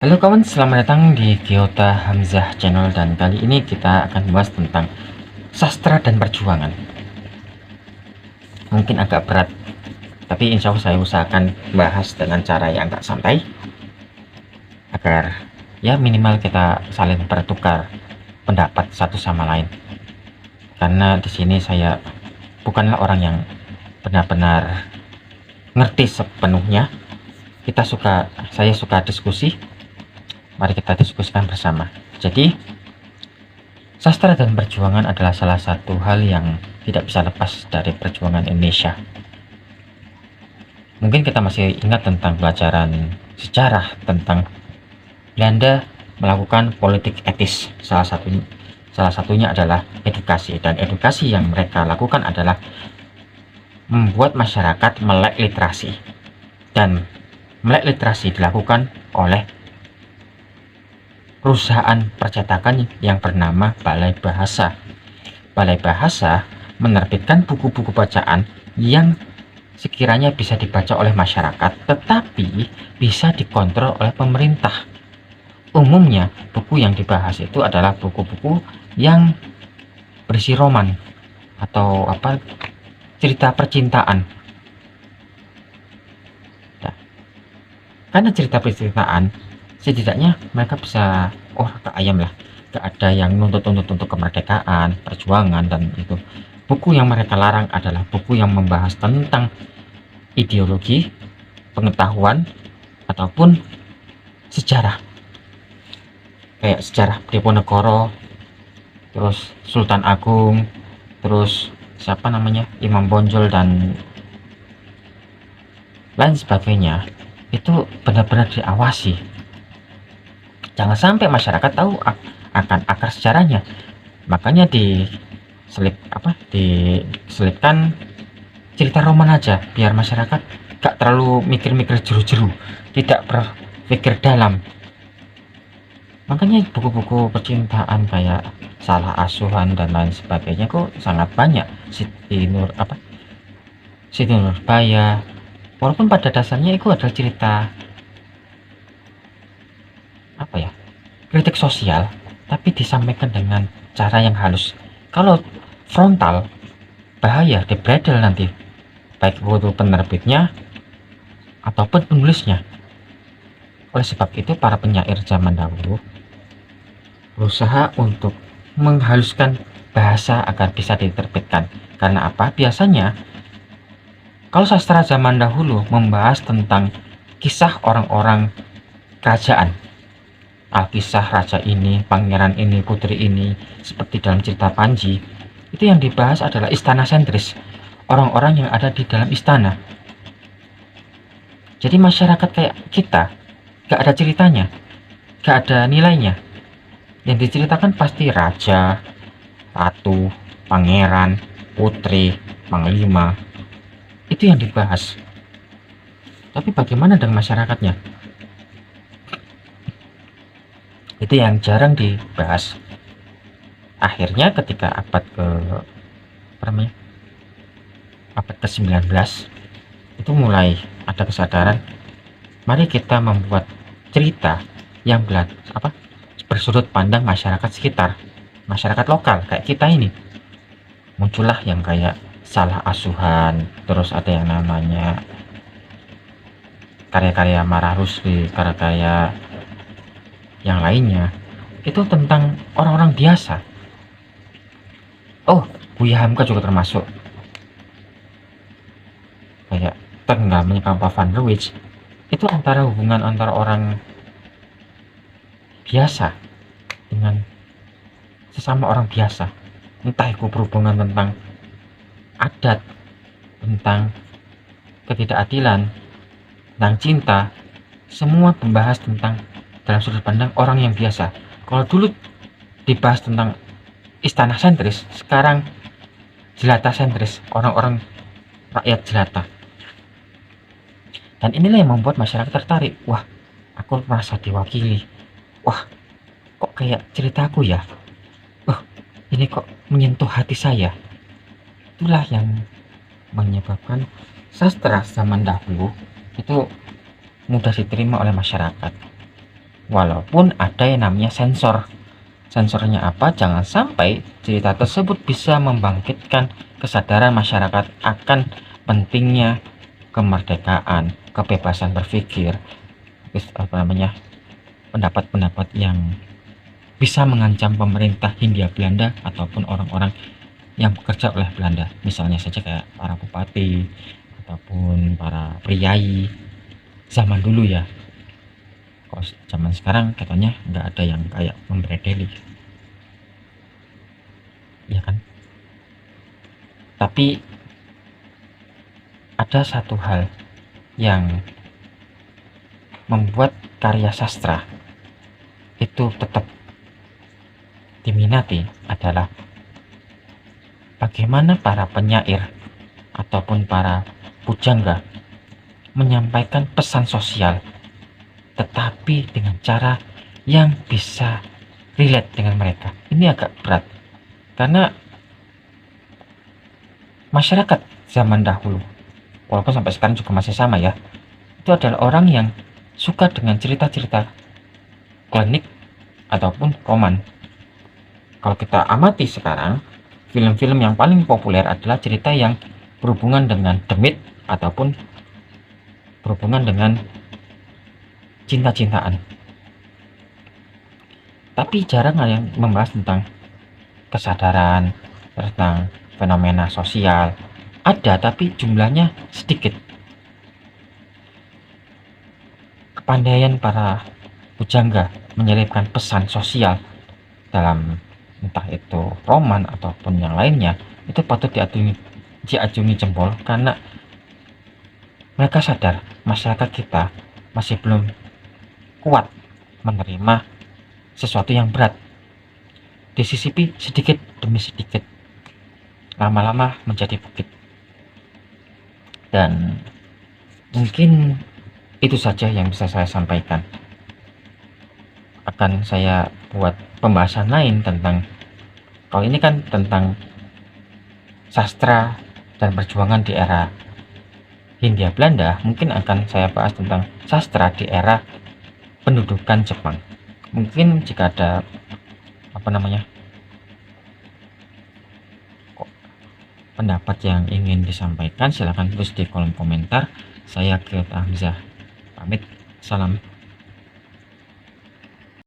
Halo kawan, selamat datang di Gyota Hamzah Channel dan kali ini kita akan membahas tentang sastra dan perjuangan. Mungkin agak berat, tapi insya Allah saya usahakan bahas dengan cara yang agak santai agar ya minimal kita saling bertukar pendapat satu sama lain. Karena di sini saya bukanlah orang yang benar-benar ngerti sepenuhnya. Saya suka diskusi. Mari kita diskusikan bersama. Jadi, sastra dan perjuangan adalah salah satu hal yang tidak bisa lepas dari perjuangan Indonesia. Mungkin kita masih ingat tentang pelajaran sejarah tentang Belanda melakukan politik etis. Salah satunya adalah edukasi, dan edukasi yang mereka lakukan adalah membuat masyarakat melek literasi. Dan melek literasi dilakukan oleh perusahaan percetakan yang bernama Balai Bahasa. Balai Bahasa menerbitkan buku-buku bacaan yang sekiranya bisa dibaca oleh masyarakat, tetapi bisa dikontrol oleh pemerintah. Umumnya, buku yang dibahas itu adalah buku-buku yang berisi roman atau cerita percintaan. Nah, karena cerita percintaan, setidaknya mereka bisa ke ayam lah, gak ada yang nuntut untuk kemerdekaan, perjuangan, dan itu. Buku yang mereka larang adalah buku yang membahas tentang ideologi, pengetahuan, ataupun sejarah, kayak sejarah Diponegoro, terus Sultan Agung, terus Imam Bonjol, dan lain sebagainya. Itu benar-benar diawasi. Jangan sampai masyarakat tahu akan akar sejarahnya. Makanya diselipkan cerita roman aja, biar masyarakat gak terlalu mikir-mikir jeru-jeru, tidak berpikir dalam. Makanya buku-buku percintaan kayak Salah Asuhan dan lain sebagainya kok sangat banyak. Siti Nurbaya, walaupun pada dasarnya itu adalah cerita kritik sosial, tapi disampaikan dengan cara yang halus. Kalau frontal, bahaya, dibredel nanti, baik itu penerbitnya ataupun penulisnya. Oleh sebab itu, para penyair zaman dahulu berusaha untuk menghaluskan bahasa agar bisa diterbitkan. Karena apa? Biasanya kalau sastra zaman dahulu membahas tentang kisah orang-orang kerajaan, kisah raja ini, pangeran ini, putri ini, seperti dalam cerita Panji, itu yang dibahas adalah istana sentris, orang-orang yang ada di dalam istana. Jadi masyarakat kayak kita gak ada ceritanya, gak ada nilainya. Yang diceritakan pasti raja, ratu, pangeran, putri, panglima. Itu yang dibahas. Tapi bagaimana dengan masyarakatnya? Itu yang jarang dibahas. Akhirnya ketika abad ke-19 itu mulai ada kesadaran, mari kita membuat cerita yang bersudut pandang masyarakat sekitar, masyarakat lokal kayak kita ini. Muncullah yang kayak Salah Asuhan, terus ada yang namanya karya-karya Marah Rusli, karya-karya yang lainnya. Itu tentang orang-orang biasa. Buya Hamka juga termasuk. Kayak Tenggelamnya Papa Van der Wijk, itu hubungan antara orang biasa dengan sesama orang biasa. Entah itu berhubungan tentang adat, tentang ketidakadilan, tentang cinta, semua membahas tentang dalam sudut pandang orang yang biasa. Kalau dulu dibahas tentang istana sentris, sekarang jelata sentris, orang-orang rakyat jelata. Dan inilah yang membuat masyarakat tertarik. Wah, aku merasa diwakili. Wah, kok kayak ceritaku ya. Ini kok menyentuh hati saya. Itulah yang menyebabkan sastra zaman dahulu itu mudah diterima oleh masyarakat. walaupun ada yang namanya sensor. Sensornya apa? Jangan sampai cerita tersebut bisa membangkitkan kesadaran masyarakat akan pentingnya kemerdekaan, kebebasan berpikir, pendapat-pendapat yang bisa mengancam pemerintah Hindia Belanda ataupun orang-orang yang bekerja oleh Belanda, misalnya saja kayak para bupati ataupun para priai zaman dulu ya. Kalau zaman sekarang katanya nggak ada yang kayak membredeli, ya kan? Tapi ada satu hal yang membuat karya sastra itu tetap diminati adalah bagaimana para penyair ataupun para pujangga menyampaikan pesan sosial, tetapi dengan cara yang bisa relate dengan mereka. Ini agak berat, karena masyarakat zaman dahulu, walaupun sampai sekarang juga masih sama ya, itu adalah orang yang suka dengan cerita-cerita klinik ataupun roman. Kalau kita amati sekarang, film-film yang paling populer adalah cerita yang berhubungan dengan demit ataupun berhubungan dengan cinta-cintaan. Tapi jarang ada yang membahas tentang kesadaran, tentang fenomena sosial. Ada, tapi jumlahnya sedikit. Kepandaian para pujangga menyelipkan pesan sosial dalam entah itu roman ataupun yang lainnya, itu patut diacungi jempol, karena mereka sadar masyarakat kita masih belum kuat menerima sesuatu yang berat. Disisipi sedikit demi sedikit, lama-lama menjadi bukit. Dan mungkin itu saja yang bisa saya sampaikan. Akan saya buat pembahasan lain tentang, kalau ini kan tentang sastra dan perjuangan di era Hindia Belanda, mungkin akan saya bahas tentang sastra di era pendudukan Jepang. Mungkin jika ada pendapat yang ingin disampaikan, silahkan tulis di kolom komentar. Saya Kiot Hamzah pamit, salam.